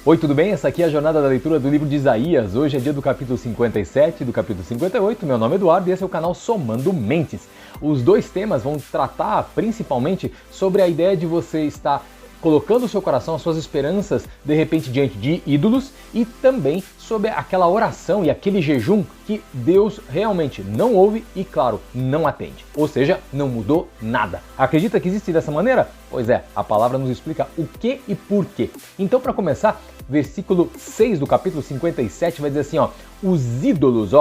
Oi, tudo bem? Essa aqui é a jornada da leitura do livro de Isaías. Hoje é dia do capítulo 57 e do capítulo 58. Meu nome é Eduardo e esse é o canal Somando Mentes. Os dois temas vão tratar principalmente sobre a ideia de você estar colocando o seu coração, as suas esperanças, de repente, diante de ídolos e também sobre aquela oração e aquele jejum que Deus realmente não ouve e, claro, não atende. Ou seja, não mudou nada. Acredita que existe dessa maneira? Pois é, a palavra nos explica o que e por quê. Então, para começar, versículo 6 do capítulo 57 vai dizer assim, os ídolos,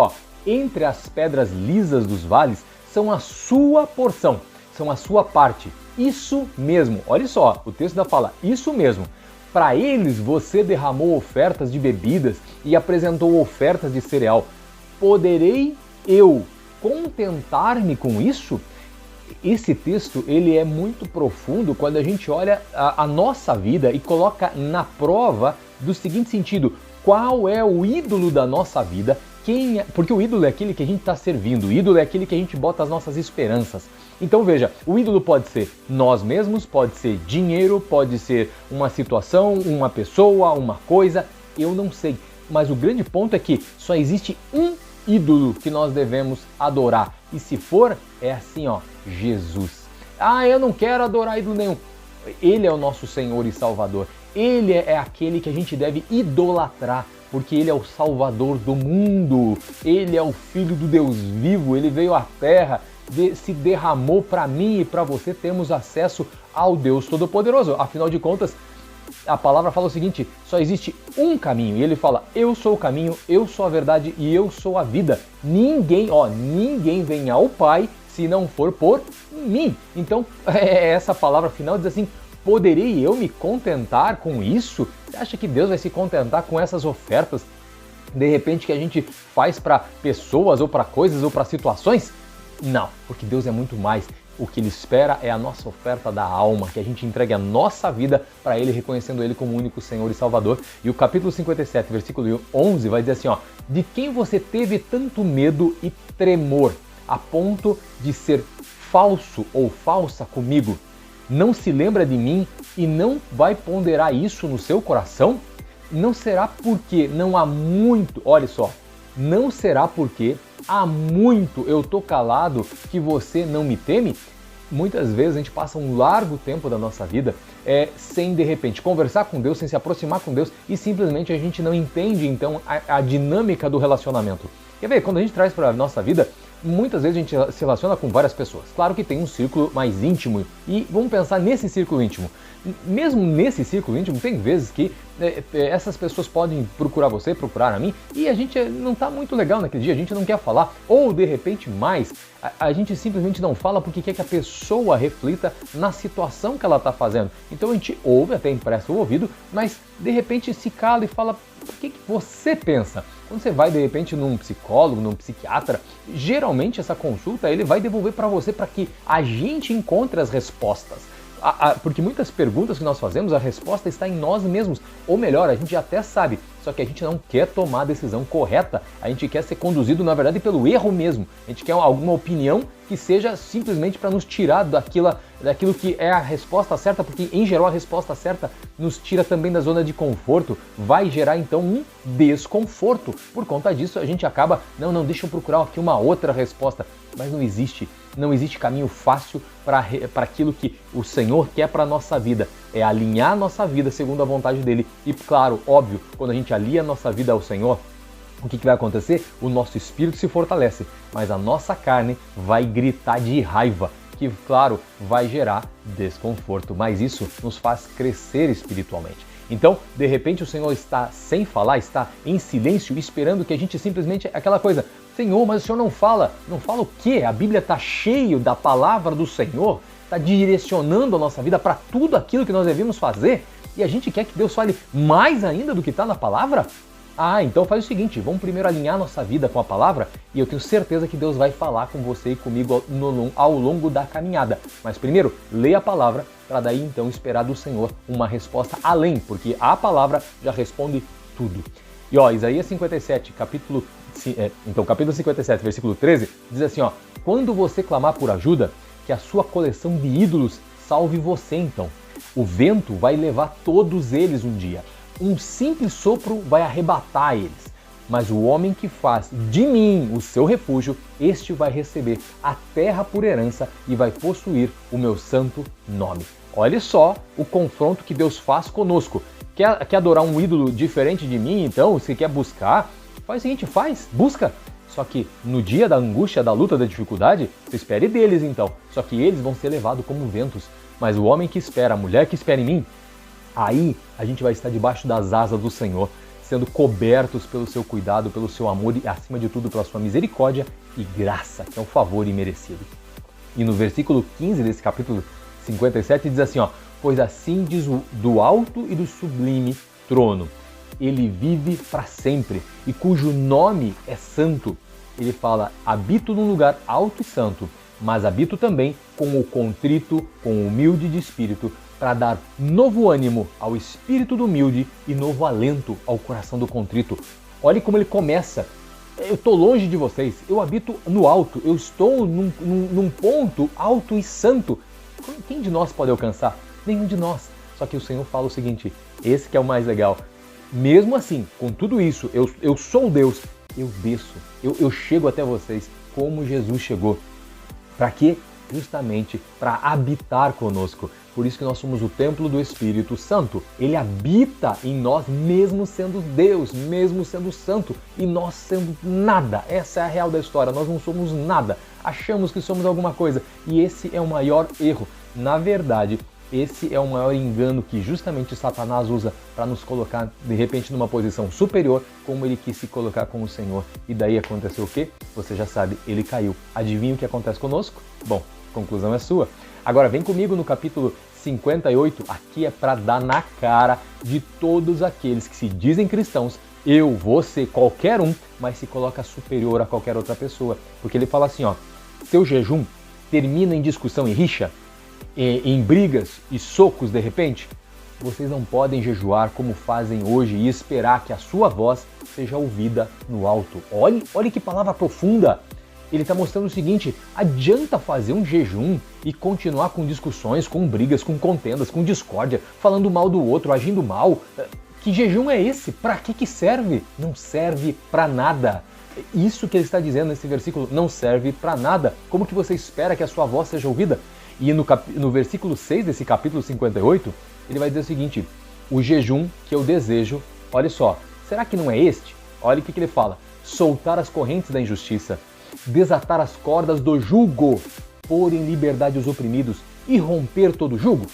entre as pedras lisas dos vales, são a sua porção, são a sua parte. Isso mesmo, olha só, o texto da fala, isso mesmo. Para eles você derramou ofertas de bebidas e apresentou ofertas de cereal. Poderei eu contentar-me com isso? Esse texto ele é muito profundo quando a gente olha a nossa vida e coloca na prova do seguinte sentido: qual é o ídolo da nossa vida? Porque o ídolo é aquele que a gente está servindo, o ídolo é aquele que a gente bota as nossas esperanças. Então veja, o ídolo pode ser nós mesmos, pode ser dinheiro, pode ser uma situação, uma pessoa, uma coisa, eu não sei. Mas o grande ponto é que só existe um ídolo que nós devemos adorar. E se for, é assim, Jesus. Eu não quero adorar ídolo nenhum. Ele é o nosso Senhor e Salvador. Ele é aquele que a gente deve idolatrar, porque Ele é o Salvador do mundo. Ele é o Filho do Deus vivo, Ele veio à Terra, se derramou para mim e para você termos acesso ao Deus Todo-Poderoso. Afinal de contas, a palavra fala o seguinte, só existe um caminho. E Ele fala, eu sou o caminho, eu sou a verdade e eu sou a vida. Ninguém vem ao Pai se não for por mim. Então, essa palavra final diz assim, poderei eu me contentar com isso? Você acha que Deus vai se contentar com essas ofertas, de repente, que a gente faz para pessoas ou para coisas ou para situações? Não, porque Deus é muito mais. O que Ele espera é a nossa oferta da alma, que a gente entregue a nossa vida para Ele, reconhecendo Ele como o único Senhor e Salvador. E o capítulo 57, versículo 11, vai dizer assim, de quem você teve tanto medo e tremor, a ponto de ser falso ou falsa comigo? Não se lembra de mim e não vai ponderar isso no seu coração? Não será porque não há muito, olha só, não será porque há muito eu tô calado que você não me teme? Muitas vezes a gente passa um largo tempo da nossa vida sem de repente conversar com Deus, sem se aproximar com Deus e simplesmente a gente não entende então a dinâmica do relacionamento. Quer ver, quando a gente traz para a nossa vida, muitas vezes a gente se relaciona com várias pessoas. Claro que tem um círculo mais íntimo e vamos pensar nesse círculo íntimo. Mesmo nesse círculo íntimo, tem vezes que essas pessoas podem procurar você, procurar a mim e a gente não está muito legal naquele dia, a gente não quer falar. Ou de repente mais, a gente simplesmente não fala porque quer que a pessoa reflita na situação que ela está fazendo. Então a gente ouve, até empresta o ouvido, mas de repente se cala e fala o que você pensa. Quando você vai de repente num psicólogo, num psiquiatra, geralmente essa consulta ele vai devolver para você para que a gente encontre as respostas. Porque muitas perguntas que nós fazemos, a resposta está em nós mesmos. Ou melhor, a gente até sabe, só que a gente não quer tomar a decisão correta. A gente quer ser conduzido, na verdade, pelo erro mesmo. A gente quer alguma opinião que seja simplesmente para nos tirar daquilo que é a resposta certa, porque em geral a resposta certa nos tira também da zona de conforto, vai gerar então um desconforto. Por conta disso a gente acaba, não, deixa eu procurar aqui uma outra resposta, mas não existe caminho fácil para aquilo que o Senhor quer para a nossa vida, é alinhar a nossa vida segundo a vontade dEle. E claro, óbvio, quando a gente alia a nossa vida ao Senhor, o que vai acontecer? O nosso espírito se fortalece, mas a nossa carne vai gritar de raiva, que, claro, vai gerar desconforto, mas isso nos faz crescer espiritualmente. Então, de repente, o Senhor está sem falar, está em silêncio, esperando que a gente simplesmente, aquela coisa, Senhor, mas o Senhor não fala. Não fala o quê? A Bíblia está cheio da palavra do Senhor, está direcionando a nossa vida para tudo aquilo que nós devemos fazer, e a gente quer que Deus fale mais ainda do que está na palavra? Então faz o seguinte, vamos primeiro alinhar nossa vida com a palavra e eu tenho certeza que Deus vai falar com você e comigo ao longo da caminhada. Mas primeiro, leia a palavra para daí então esperar do Senhor uma resposta além, porque a palavra já responde tudo. E Isaías 57, capítulo 57, versículo 13, diz assim, quando você clamar por ajuda, que a sua coleção de ídolos salve você então. O vento vai levar todos eles um dia. um simples sopro vai arrebatar eles. Mas o homem que faz de mim o seu refúgio, este vai receber a terra por herança e vai possuir o meu santo nome. Olha só o confronto que Deus faz conosco. Quer adorar um ídolo diferente de mim? Então, se quer buscar, faz o seguinte, busca. Só que no dia da angústia, da luta, da dificuldade, você espere deles então. Só que eles vão ser levados como ventos. Mas o homem que espera, a mulher que espera em mim, aí a gente vai estar debaixo das asas do Senhor, sendo cobertos pelo seu cuidado, pelo seu amor e, acima de tudo, pela sua misericórdia e graça, que é um favor imerecido. E no versículo 15 desse capítulo 57 diz assim, pois assim diz do alto e do sublime trono, ele vive para sempre e cujo nome é santo. Ele fala, habito num lugar alto e santo, mas habito também com o contrito, com o humilde de espírito, para dar novo ânimo ao espírito do humilde e novo alento ao coração do contrito. Olhe como ele começa. Eu estou longe de vocês, eu habito no alto, eu estou num ponto alto e santo. Quem de nós pode alcançar? Nenhum de nós. Só que o Senhor fala o seguinte, esse que é o mais legal. Mesmo assim, com tudo isso, eu sou Deus, eu desço, eu chego até vocês como Jesus chegou. Para quê? Justamente para habitar conosco. Por isso que nós somos o templo do Espírito Santo. Ele habita em nós, mesmo sendo Deus, mesmo sendo santo, e nós sendo nada. Essa é a real da história, nós não somos nada. Achamos que somos alguma coisa, e esse é o maior erro. Na verdade, esse é o maior engano que justamente Satanás usa para nos colocar, de repente, numa posição superior, como ele quis se colocar com o Senhor. E daí aconteceu o quê? Você já sabe, ele caiu. Adivinha o que acontece conosco? Bom, a conclusão é sua. Agora vem comigo no capítulo 58, aqui é para dar na cara de todos aqueles que se dizem cristãos, eu, você, qualquer um, mas se coloca superior a qualquer outra pessoa. Porque ele fala assim, seu jejum termina em discussão e rixa, em brigas e socos de repente? Vocês não podem jejuar como fazem hoje e esperar que a sua voz seja ouvida no alto. Olhe que palavra profunda! Ele está mostrando o seguinte, adianta fazer um jejum e continuar com discussões, com brigas, com contendas, com discórdia, falando mal do outro, agindo mal. Que jejum é esse? Para que serve? Não serve para nada. Isso que ele está dizendo nesse versículo, não serve para nada. Como que você espera que a sua voz seja ouvida? E no versículo 6 desse capítulo 58, ele vai dizer o seguinte, o jejum que eu desejo, olha só, será que não é este? Olha o que ele fala, soltar as correntes da injustiça, desatar as cordas do jugo, pôr em liberdade os oprimidos e romper todo jugo.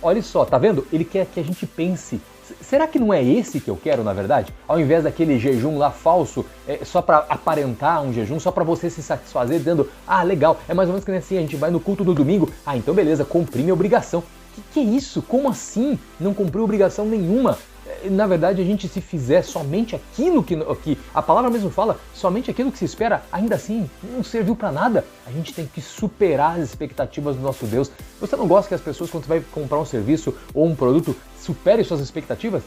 Olha só, tá vendo? Ele quer que a gente pense, será que não é esse que eu quero na verdade? Ao invés daquele jejum lá falso, só para aparentar um jejum, só para você se satisfazer dizendo, legal, é mais ou menos que nem assim, a gente vai no culto do domingo, então beleza, cumpri minha obrigação. Que é isso? Como assim? Não cumpriu obrigação nenhuma. Na verdade, a gente se fizer somente aquilo que a palavra mesmo fala, somente aquilo que se espera, ainda assim não serviu para nada. A gente tem que superar as expectativas do nosso Deus. Você não gosta que as pessoas, quando você vai comprar um serviço ou um produto, superem suas expectativas?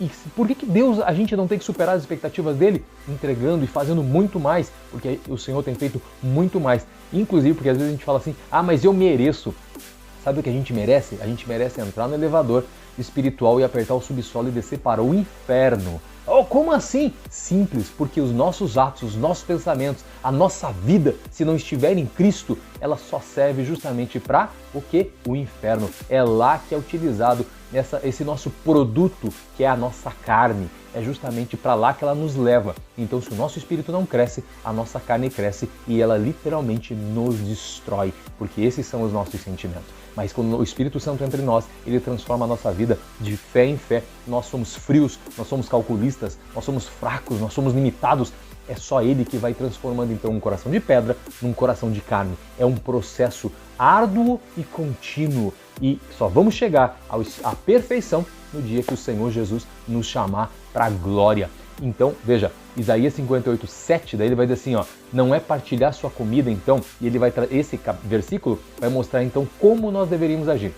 E por que Deus, a gente não tem que superar as expectativas dele? Entregando e fazendo muito mais, porque o Senhor tem feito muito mais. Inclusive porque às vezes a gente fala assim, mas eu mereço. Sabe o que a gente merece? A gente merece entrar no elevador espiritual e apertar o subsolo e descer para o inferno. Como assim? Simples, porque os nossos atos, os nossos pensamentos, a nossa vida, se não estiver em Cristo, ela só serve justamente para o quê? O inferno. É lá que é utilizado esse nosso produto, que é a nossa carne. É justamente para lá que ela nos leva. Então, se o nosso espírito não cresce, a nossa carne cresce e ela literalmente nos destrói, porque esses são os nossos sentimentos. Mas quando o Espírito Santo entra em nós, ele transforma a nossa vida de fé em fé. Nós somos frios, nós somos calculistas, nós somos fracos, nós somos limitados. É só ele que vai transformando então um coração de pedra num coração de carne. É um processo árduo e contínuo. E só vamos chegar à perfeição no dia que o Senhor Jesus nos chamar para a glória. Então, veja, Isaías 58:7, daí ele vai dizer assim, não é partilhar sua comida então, e ele vai esse versículo vai mostrar então como nós deveríamos agir.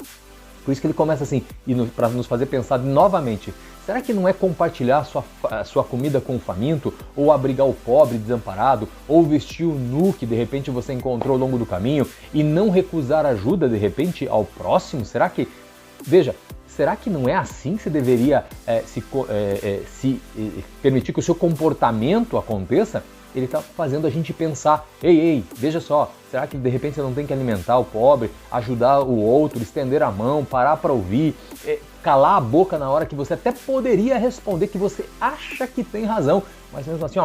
Por isso que ele começa assim, para nos fazer pensar novamente, será que não é compartilhar a sua comida com o faminto, ou abrigar o pobre desamparado, ou vestir o nu que de repente você encontrou ao longo do caminho, e não recusar ajuda de repente ao próximo? Será que, veja, será que não é assim que você deveria permitir que o seu comportamento aconteça? Ele está fazendo a gente pensar, ei, veja só, será que de repente você não tem que alimentar o pobre, ajudar o outro, estender a mão, parar para ouvir, calar a boca na hora que você até poderia responder que você acha que tem razão, mas mesmo assim,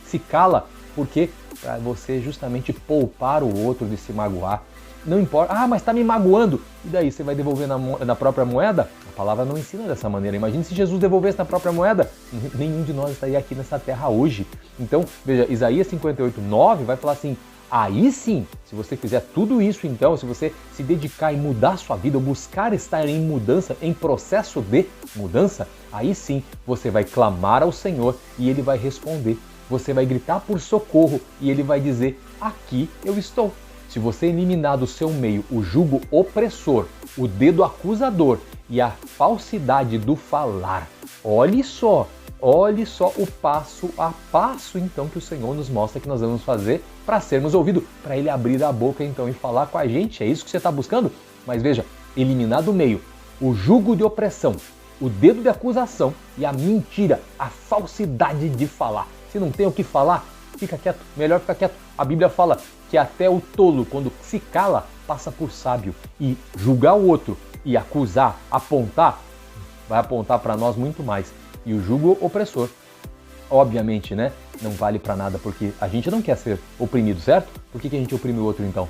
se cala, porque para você justamente poupar o outro de se magoar. Não importa, mas está me magoando, e daí você vai devolver na própria moeda? A palavra não ensina dessa maneira. Imagine se Jesus devolvesse na própria moeda, nenhum de nós estaria aqui nessa terra hoje. Então, veja, Isaías 58:9 vai falar assim, aí sim, se você fizer tudo isso então, se você se dedicar em mudar sua vida, ou buscar estar em mudança, em processo de mudança, aí sim você vai clamar ao Senhor e Ele vai responder. Você vai gritar por socorro e Ele vai dizer, aqui eu estou. Se você eliminar do seu meio o jugo opressor, o dedo acusador e a falsidade do falar, olhe só o passo a passo então que o Senhor nos mostra que nós vamos fazer para sermos ouvidos, para Ele abrir a boca então e falar com a gente. É isso que você está buscando? Mas veja, eliminar do meio o jugo de opressão, o dedo de acusação e a mentira, a falsidade de falar. Se não tem o que falar, fica quieto, melhor ficar quieto. A Bíblia fala que até o tolo, quando se cala, passa por sábio. E julgar o outro e acusar, apontar, vai apontar para nós muito mais. E o jugo opressor, obviamente, né, não vale para nada, porque a gente não quer ser oprimido, certo? Por que a gente oprime o outro então?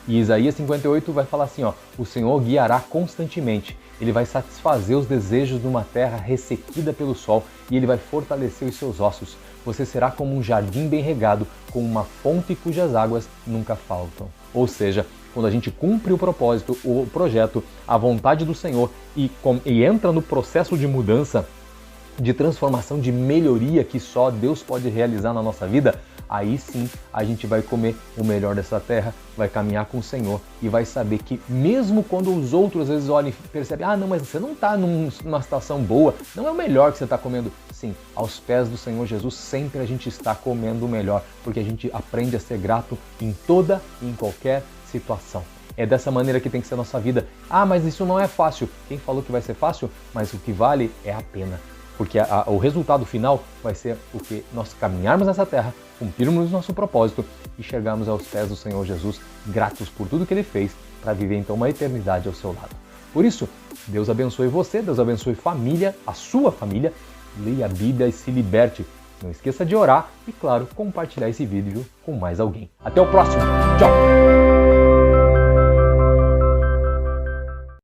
E Isaías 58 vai falar assim, o Senhor guiará constantemente, Ele vai satisfazer os desejos de uma terra ressequida pelo sol e Ele vai fortalecer os seus ossos. Você será como um jardim bem regado, com uma fonte cujas águas nunca faltam. Ou seja, quando a gente cumpre o propósito, o projeto, a vontade do Senhor e entra no processo de mudança, de transformação, de melhoria que só Deus pode realizar na nossa vida, aí sim a gente vai comer o melhor dessa terra, vai caminhar com o Senhor e vai saber que mesmo quando os outros às vezes olham e percebem, não, mas você não está numa situação boa, não é o melhor que você está comendo. Sim, aos pés do Senhor Jesus sempre a gente está comendo o melhor, porque a gente aprende a ser grato em toda e em qualquer situação. É dessa maneira que tem que ser a nossa vida. Mas isso não é fácil. Quem falou que vai ser fácil? Mas o que vale é a pena. Porque o resultado final vai ser o que nós caminharmos nessa terra, cumprirmos nosso propósito e chegarmos aos pés do Senhor Jesus, gratos por tudo que Ele fez, para viver então uma eternidade ao seu lado. Por isso, Deus abençoe você, Deus abençoe família, a sua família, leia a Bíblia e se liberte. Não esqueça de orar e, claro, compartilhar esse vídeo com mais alguém. Até o próximo. Tchau!